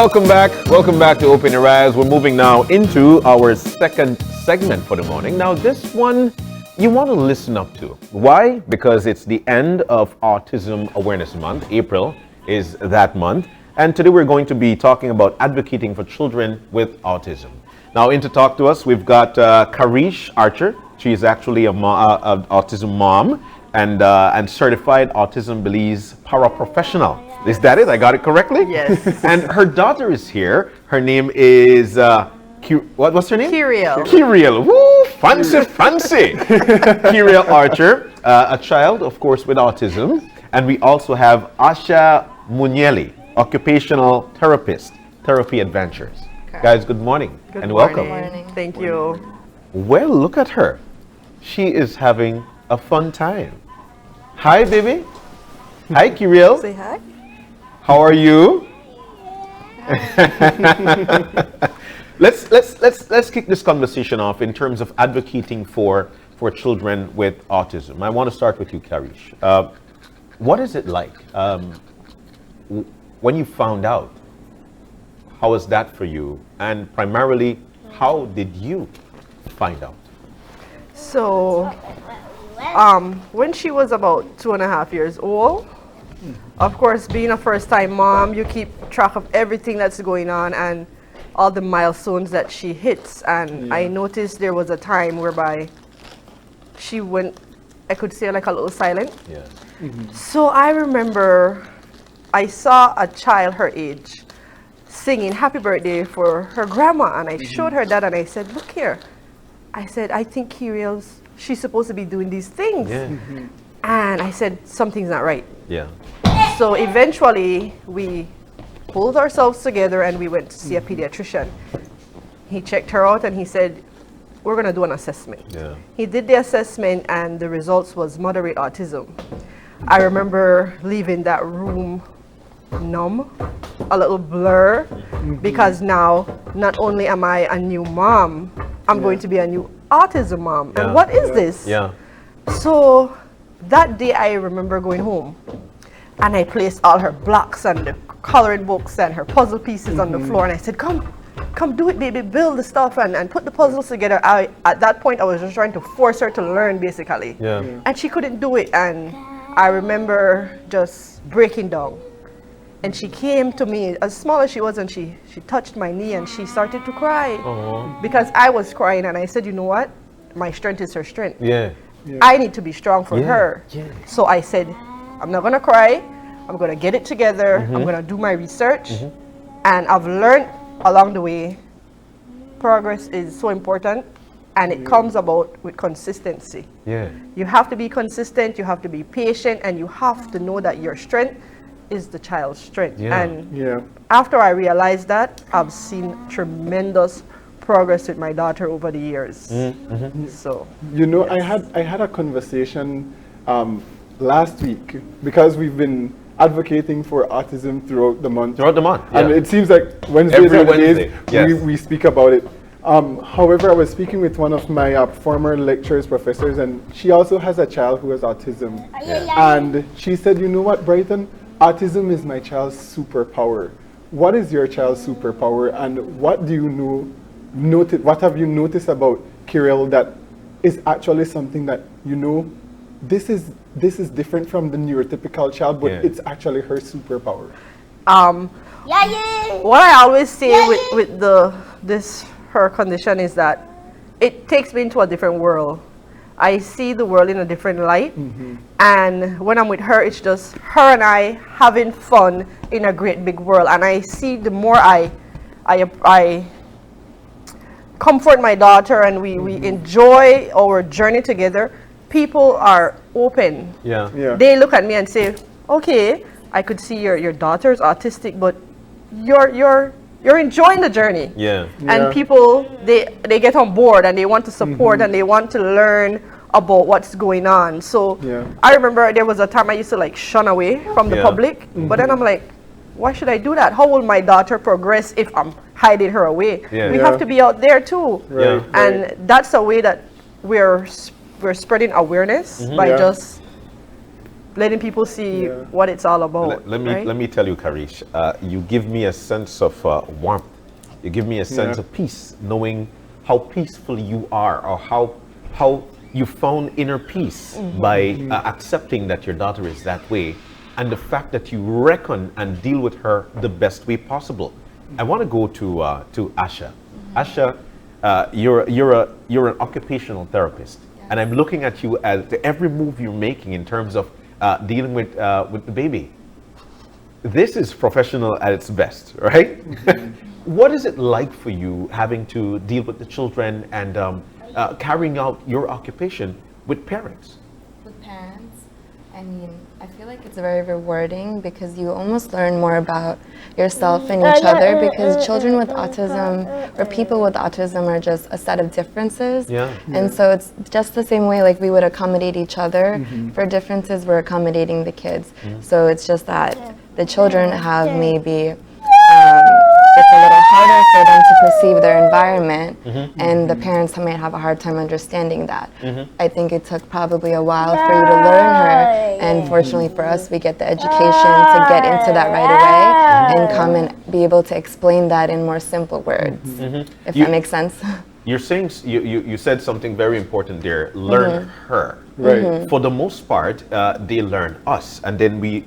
Welcome back. Welcome back to Open Your Eyes. We're moving now into our second segment for the morning. Now, this one you want to listen up to. Why? Because it's the end of Autism Awareness Month. April is that month. And today we're going to be talking about advocating for children with autism. Now, in to talk to us, we've got Karishs Archer. She is actually an autism mom and certified Autism Beliefs paraprofessional. Is that it? I got it correctly? Yes. And her daughter is here. Her name is, what's her name? Keyrielle. Keyrielle. Woo! Fancy! Keyrielle Archer, a child, of course, with autism. And we also have Asha Munyeli, occupational therapist, Therapy Adventures. Okay. Guys, good morning and welcome. Good morning. Thank you. Well, look at her. She is having a fun time. Hi, baby. Hi, Keyrielle. Say hi. How are you? Let's kick this conversation off in terms of advocating for children with autism. I want to start with you, Kareesh. What is it like when you found out? How was that for you? And primarily, how did you find out? So, when she was about 2.5 years old, of course, being a first-time mom, you keep track of everything that's going on and all the milestones that she hits. And I noticed there was a time whereby she went, I could say, like a little silent. Yeah. Mm-hmm. So I remember I saw a child her age singing happy birthday for her grandma, and I showed her that and I said, look here. I said, I think she's supposed to be doing these things. Yeah. Mm-hmm. And I said, something's not right. Yeah. So eventually we pulled ourselves together and we went to see a pediatrician. He checked her out and he said, we're going to do an assessment. Yeah. He did the assessment and the results was moderate autism. I remember leaving that room numb, a little blur, because now not only am I a new mom, I'm going to be a new autism mom. And what is this? Yeah. So that day I remember going home and I placed all her blocks and the coloring books and her puzzle pieces on the floor, and I said, come do it, baby, build the stuff and put the puzzles together. At that point I was just trying to force her to learn, basically. Yeah. And she couldn't do it, and I remember just breaking down. And she came to me, as small as she was, and she touched my knee and she started to cry. Because I was crying, and I said, you know what? My strength is her strength. Yeah. I need to be strong for her. Yeah. So I said, I'm not going to cry. I'm going to get it together. I'm going to do my research. And I've learned along the way, progress is so important, and it comes about with consistency. Yeah. You have to be consistent, you have to be patient, and you have to know that your strength is the child's strength. Yeah. And after I realized that, I've seen tremendous progress with my daughter over the years. So, you know, I had a conversation last week, because we've been advocating for autism throughout the month. And it seems like Wednesdays are the days we speak about it. However, I was speaking with one of my former lecturers, professors, and she also has a child who has autism. And she said, you know what, Brighton? Autism is my child's superpower. What is your child's superpower, and what do you what have you noticed about Keyrielle that is actually something that, you know, this is different from the neurotypical child, but it's actually her superpower? What I always say with her condition is that it takes me into a different world. I see the world in a different light, and when I'm with her, it's just her and I having fun in a great big world. And I see the more I comfort my daughter and we enjoy our journey together, people are open. They look at me and say, okay, I could see your daughter's autistic, but you're enjoying the journey. And people, they get on board and they want to support and they want to learn about what's going on. So I remember there was a time I used to like shun away from the public, but then I'm like, why should I do that? How will my daughter progress if I'm hiding her away? We have to be out there too. And that's a way that we're spreading awareness by just letting people see what it's all about. Let me tell you, Kareesh, you give me a sense of warmth. You give me a sense of peace, knowing how peaceful you are, or how you found inner peace by accepting that your daughter is that way, and the fact that you reckon and deal with her the best way possible. I want to go to Asha. Asha, you're an occupational therapist, and I'm looking at you at every move you're making in terms of dealing with the baby. This is professional at its best, right? What is it like for you having to deal with the children and carrying out your occupation with parents? With parents, I mean, I feel like it's very rewarding because you almost learn more about yourself and each other, because children with autism or people with autism are just a set of differences. And so it's just the same way like we would accommodate each other for differences, we're accommodating the kids. So it's just that the children have maybe it's a little harder for them to perceive their environment, and the parents might have a hard time understanding that. I think it took probably a while for you to learn her, and fortunately for us, we get the education to get into that right away and come and be able to explain that in more simple words, if that makes sense. You're saying, you said something very important there, learn her. Right. For the most part, they learn us, and then we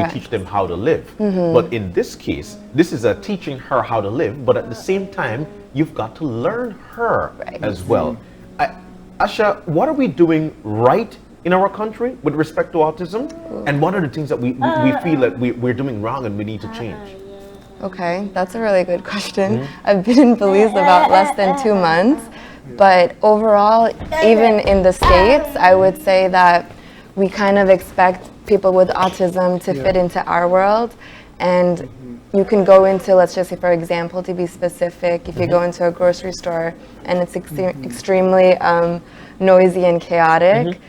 teach them how to live. But in this case, this is a teaching her how to live, but at the same time, you've got to learn her as well. Asha, what are we doing right in our country with respect to autism? And what are the things that we feel that we're doing wrong and we need to change? Okay, that's a really good question. I've been in Belize about less than 2 months. But overall, even in the States, I would say that we kind of expect people with autism to fit into our world. And you can go into, let's just say, for example, to be specific, if you go into a grocery store and it's extremely noisy and chaotic,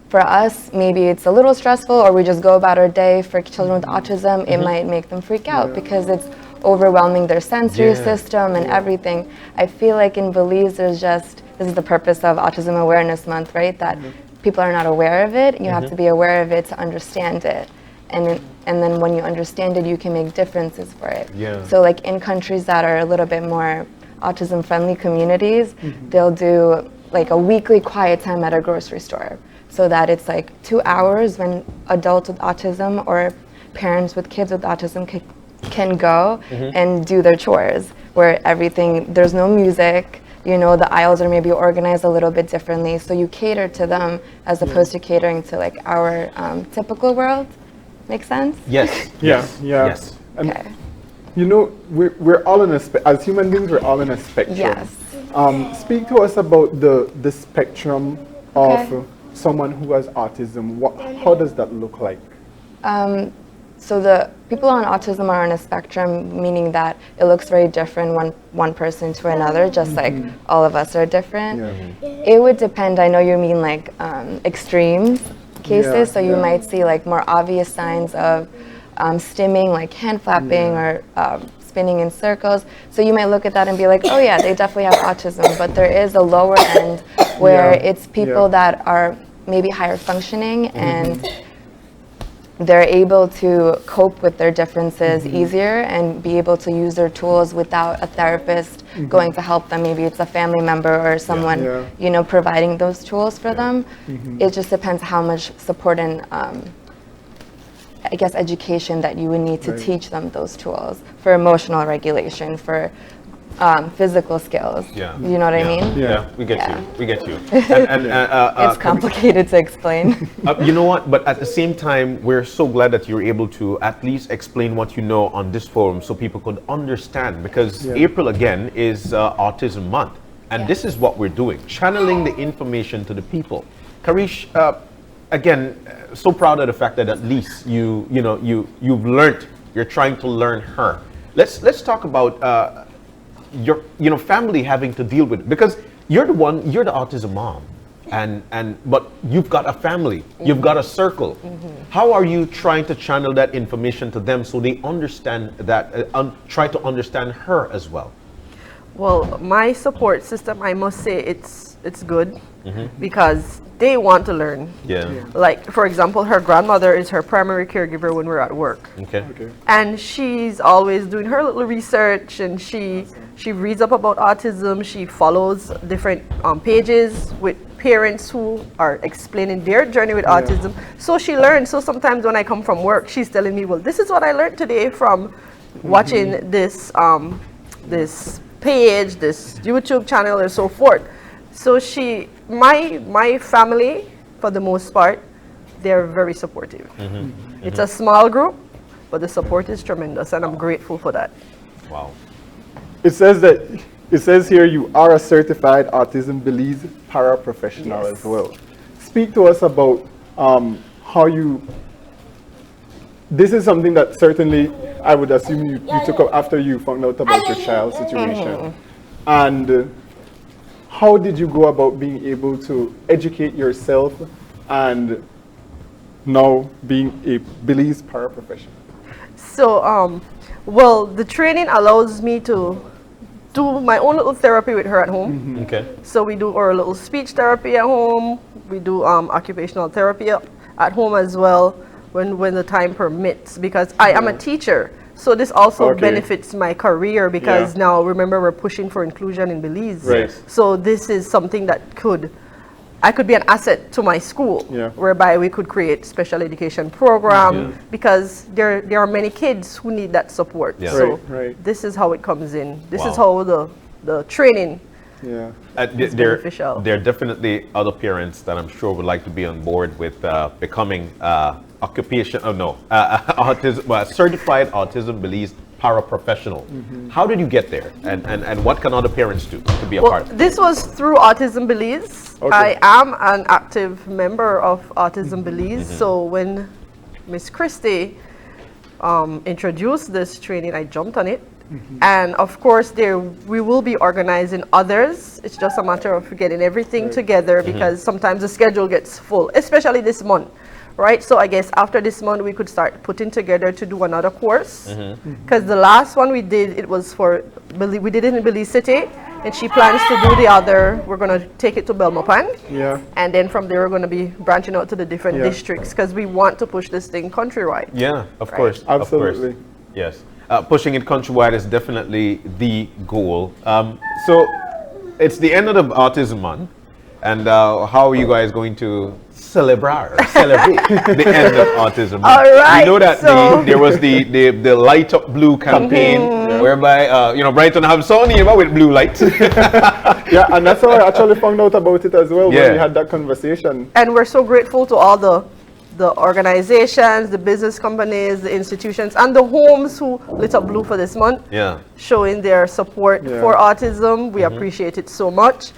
for us, maybe it's a little stressful, or we just go about our day. For children with autism, it might make them freak out because it's overwhelming their sensory system and everything. I feel like in Belize, this is the purpose of Autism Awareness Month, right? That people are not aware of it. You have to be aware of it to understand it. And then when you understand it, you can make differences for it. So like in countries that are a little bit more autism-friendly communities, they'll do like a weekly quiet time at a grocery store, so that it's like 2 hours when adults with autism or parents with kids with autism can go and do their chores, where there's no music, you know, the aisles are maybe organized a little bit differently, so you cater to them as opposed to catering to like our typical world. Make sense? Yes. Yes. And you know, we're all as human beings, we're all in a spectrum. Yes. Speak to us about the spectrum of someone who has autism. How does that look like? So the people on autism are on a spectrum, meaning that it looks very different one person to another, just like all of us are different. It would depend. I know you mean like extremes cases, so you might see like more obvious signs of stimming, like hand flapping or spinning in circles. So you might look at that and be like, oh yeah, they definitely have autism. But there is a lower end where it's people that are maybe higher functioning and they're able to cope with their differences easier and be able to use their tools without a therapist going to help them. Maybe it's a family member or someone, you know, providing those tools for them. It just depends how much support and I guess education that you would need to teach them those tools for emotional regulation, for physical skills. You know what I mean? Yeah, we get you. We get you. And it's complicated to explain. You know what? But at the same time, we're so glad that you're able to at least explain what you know on this forum, so people could understand. Because April again is Autism Month, and this is what we're doing: channeling the information to the people. Kareesh, again, so proud of the fact that at least you've learned. You're trying to learn her. Let's talk about your family having to deal with it, because you're the autism mom, but you've got a family, you've got a circle. How are you trying to channel that information to them so they understand that, try to understand her as well? Well, my support system, I must say it's good because they want to learn. Like, for example, her grandmother is her primary caregiver when we're at work. And she's always doing her little research, and she reads up about autism. She follows different pages with parents who are explaining their journey with autism. So she learns. So sometimes when I come from work, she's telling me, well, this is what I learned today from watching this this page, this YouTube channel, and so forth. So my family, for the most part, they're very supportive. It's a small group, but the support is tremendous, and I'm grateful for that. Wow. It says here you are a certified Autism Beliefs paraprofessional as well. Speak to us about how you. This is something that certainly I would assume you took up after you found out about your child's situation. And how did you go about being able to educate yourself and now being a Belize paraprofessional? So, well, the training allows me to do my own little therapy with her at home. So we do our little speech therapy at home. We do occupational therapy at home as well when the time permits, because I am a teacher. So this also benefits my career because now, remember, we're pushing for inclusion in Belize. So this is something that I could be an asset to my school, whereby we could create special education program because there are many kids who need that support. So this is how it comes in. This is how the training is beneficial. There are definitely other parents that I'm sure would like to be on board with becoming certified Autism Beliefs paraprofessional. How did you get there, and what can other parents do to be a part of it? This was through Autism Beliefs. I am an active member of Autism Beliefs. So when Miss Christie introduced this training, I jumped on it. And of course, we will be organizing others. It's just a matter of getting everything together because sometimes the schedule gets full, especially this month. Right, so I guess after this month we could start putting together to do another course, because the last one we did, it was we did it in Belize City, and she plans to do the other. We're going to take it to Belmopan, and then from there we're going to be branching out to the different districts, because we want to push this thing countrywide. Of course, absolutely. Of course. Yes, pushing it countrywide is definitely the goal. So it's the end of the Autism Month, and how are you guys going to celebrate the end of Autism Month? All right. We know that there was the Light Up Blue campaign, whereby Brighton have Sony with blue lights. And that's how I actually found out about it as well when we had that conversation. And we're so grateful to all the organizations, the business companies, the institutions, and the homes who lit up blue for this month, showing their support for autism. We appreciate it so much.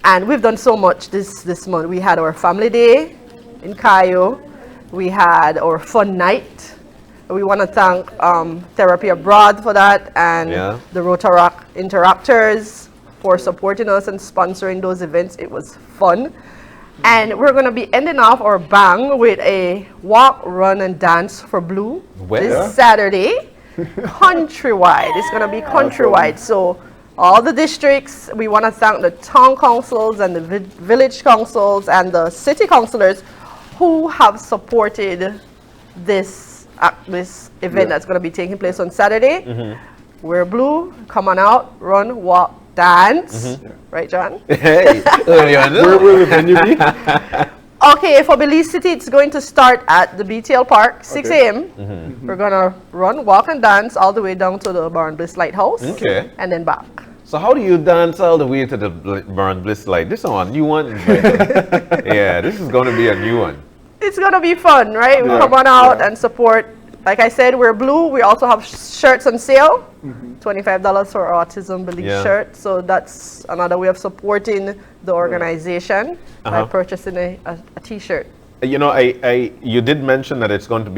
And we've done so much this month. We had our family day in Cayo. We had our fun night. We want to thank Therapy Abroad for that, and the Rotaract Interactors for supporting us and sponsoring those events. It was fun. And we're going to be ending off our bang with a walk, run, and dance for Blue this Saturday, countrywide. It's going to be countrywide. So all the districts, we want to thank the town councils and the village councils and the city councilors who have supported this event that's going to be taking place on Saturday. Wear blue, come on out, run, walk, dance. Right, John? Hey, where will the venue be? Okay, for Belize City, it's going to start at the BTL Park, 6 a.m. We're going to run, walk, and dance all the way down to the Baron Bliss Lighthouse. And then back. So how do you dance all the way to the Baron Bliss Light? This is a new one. This is going to be a new one. It's going to be fun, right? Come on out and support. Like I said, we're blue. We also have shirts on sale. $25 for our Autism Beliefs shirt. So that's another way of supporting the organization by purchasing a t-shirt. You know, you did mention that it's going to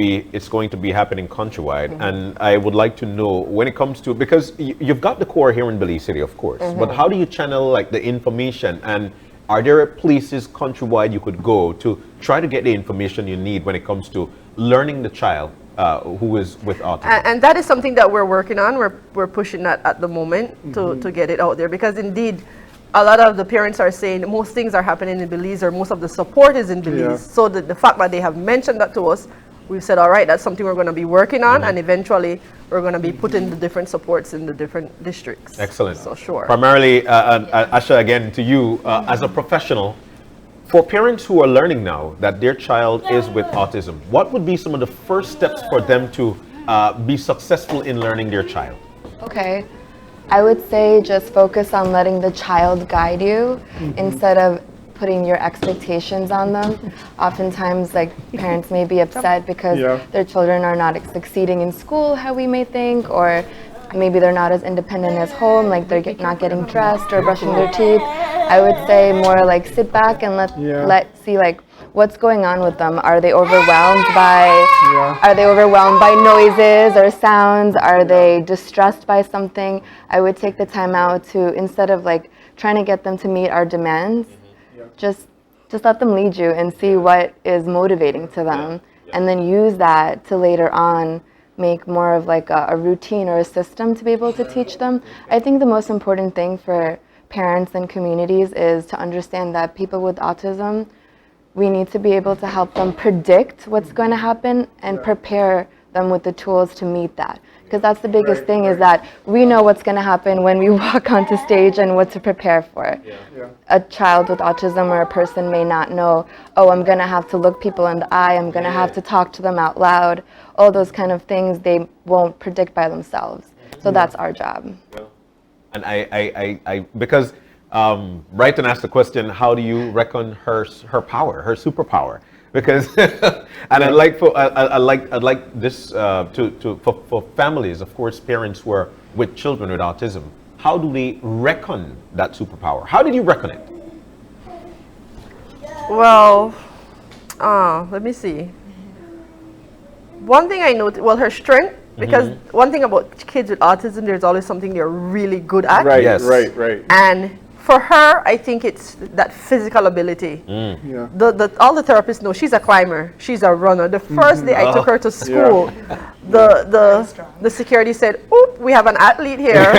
be happening countrywide, and I would like to know when it comes to, because you've got the core here in Belize City, of course, but how do you channel like the information, and are there places countrywide you could go to try to get the information you need when it comes to learning the child who is with autism. And that is something that we're working on. We're pushing that at the moment to get it out there, because indeed, a lot of the parents are saying most things are happening in Belize, or most of the support is in Belize. Yeah. So the fact that they have mentioned that to us, we've said, all right, that's something we're going to be working on, and eventually we're going to be putting the different supports in the different districts. Excellent. So sure. Primarily, Asha, again to you, as a professional, for parents who are learning now that their child is with autism, what would be some of the first steps for them to be successful in learning their child? Okay. I would say just focus on letting the child guide you instead of putting your expectations on them. Oftentimes, like, parents may be upset because their children are not succeeding in school how we may think, or maybe they're not as independent as home, like they're not getting dressed or brushing their teeth. I would say more like sit back and let see like what's going on with them. Are they overwhelmed by noises or sounds? Are they distressed by something? I would take the time out to, instead of like trying to get them to meet our demands, just let them lead you and see what is motivating to them, and then use that to later on make more of like a routine or a system to be able to teach them. I think the most important thing for parents and communities is to understand that people with autism, we need to be able to help them predict what's going to happen and prepare them with the tools to meet that. Because that's the biggest thing is that we know what's going to happen when we walk onto stage and what to prepare for. A child with autism or a person may not know, oh, I'm going to have to look people in the eye, I'm going to have to talk to them out loud. All those kind of things they won't predict by themselves. So that's our job. And I because Brighton asked the question, how do you reckon her power, her superpower? Because and I'd like this for families, of course, parents who are with children with autism. How do they reckon that superpower? How did you reckon it? Well, let me see. One thing I noticed, well, her strength, because one thing about kids with autism, there's always something they're really good at. Right, yes. right. And for her, I think it's that physical ability. All the therapists know she's a climber, she's a runner. The first day I took her to school, the security said, "Oop, we have an athlete here."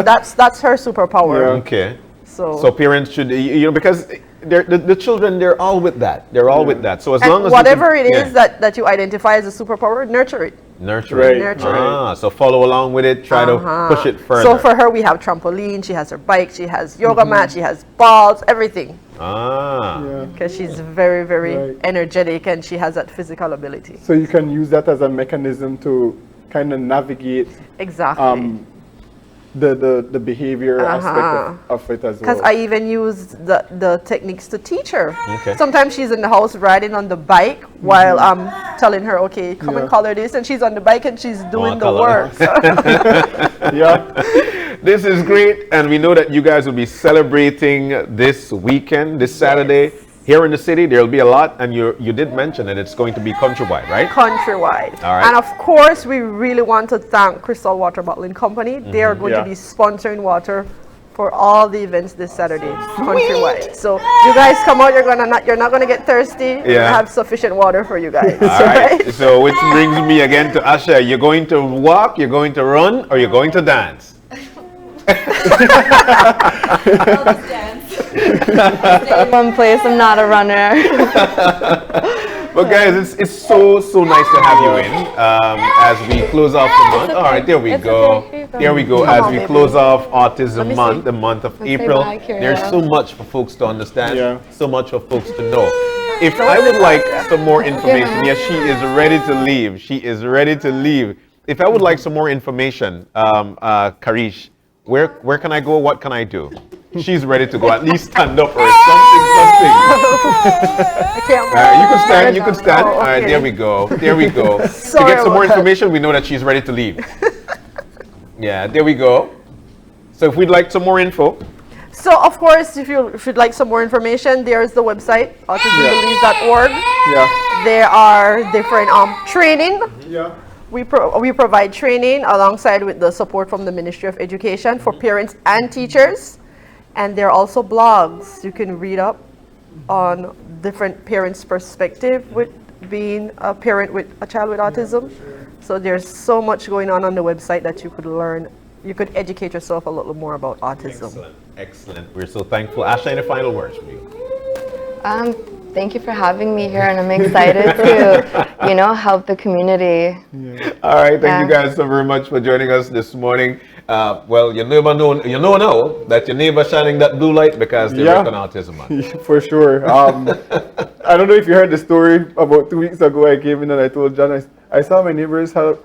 That's her superpower. Okay. So parents should, because the children, they're all with that. They're all with that. So as long as whatever it is that you identify as a superpower, nurture it. Nurture it. So follow along with it. Try to push it further. So for her, we have trampoline. She has her bike. She has yoga mat. She has balls. Everything. Because she's very, very energetic and she has that physical ability. So you can use that as a mechanism to kind of navigate. Exactly. The behavior aspect of it as well. Because I even use the techniques to teach her. Sometimes she's in the house riding on the bike while I'm telling her, okay, come and color this, and she's on the bike and she's doing the work. This is great, and we know that you guys will be celebrating this weekend, this Saturday. Here in the city, there'll be a lot, and you did mention that it's going to be countrywide, right? Countrywide. All right. And of course, we really want to thank Crystal Water Bottling Company. They are going to be sponsoring water for all the events this Saturday, countrywide. So you guys come out, you're not gonna get thirsty. You're gonna have sufficient water for you guys. All right. So which brings me again to Asha. You're going to walk, you're going to run, or you're going to dance? I'll just dance. Stay in one place. I'm not a runner. But guys, it's so nice to have you in as we close off the month. All right, there we go. There we go. As we close off Autism Month, the month of April. There's so much for folks to understand, so much for folks to know. If I would like some more information, yes, she is ready to leave. She is ready to leave. If I would like some more information, Kareesh, where can I go? What can I do? She's ready to go. At least stand up or something. I can't you can stand. All right, there we go. To get some more information, we know that she's ready to leave. Yeah, there we go. So if we'd like some more info. So of course, if you'd like some more information, there's the website, autismbeliefs.org. There are different training. We provide training alongside with the support from the Ministry of Education for parents and teachers. And there are also blogs you can read up on different parents' perspective with being a parent with a child with autism. So there's so much going on the website that you could learn. You could educate yourself a little more about autism. Excellent, excellent. We're so thankful. Ashley, any final words from you? Thank you for having me here, and I'm excited to, help the community. Yeah. All right, thank you guys so very much for joining us this morning. Well, you know now that your neighbor shining that blue light because they work on autism. For sure. I don't know if you heard the story about 2 weeks ago. I came in and I told John, I saw my neighbors have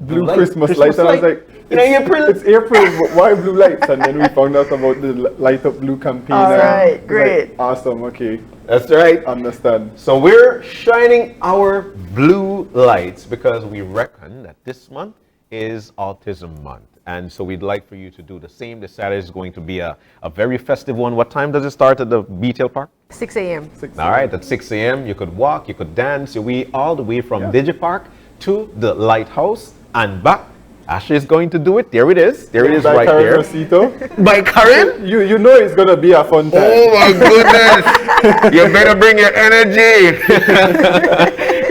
blue Christmas lights, and I was like, it's April, but why blue lights? And then we found out about the Light Up Blue campaign. All right, great. Like, awesome, okay. That's right. Understand. So we're shining our blue lights because we reckon that this month is Autism Month. And so we'd like for you to do the same. This Saturday is going to be a very festive one. What time does it start at the Beetail Park? 6 a.m. All right, at 6 a.m. You could walk, you could dance, all the way from Digipark to the Lighthouse and back. Ashley is going to do it. There it is. There it is right there. By Karen? You know it's going to be a fun time. Oh my goodness. You better bring your energy.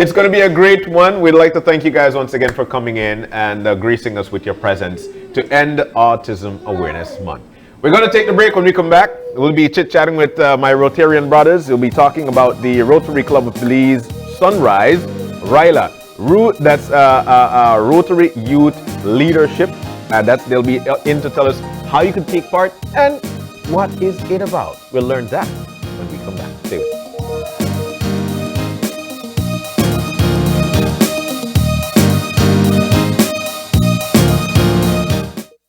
It's going to be a great one. We'd like to thank you guys once again for coming in and gracing us with your presence to end Autism Awareness Month. We're going to take the break. When we come back, we'll be chit-chatting with my Rotarian brothers. We'll be talking about the Rotary Club of Belize Sunrise, RILA. That's Rotary Youth Leadership. They'll be in to tell us how you can take part and what is it about. We'll learn that when we come back. Stay with us.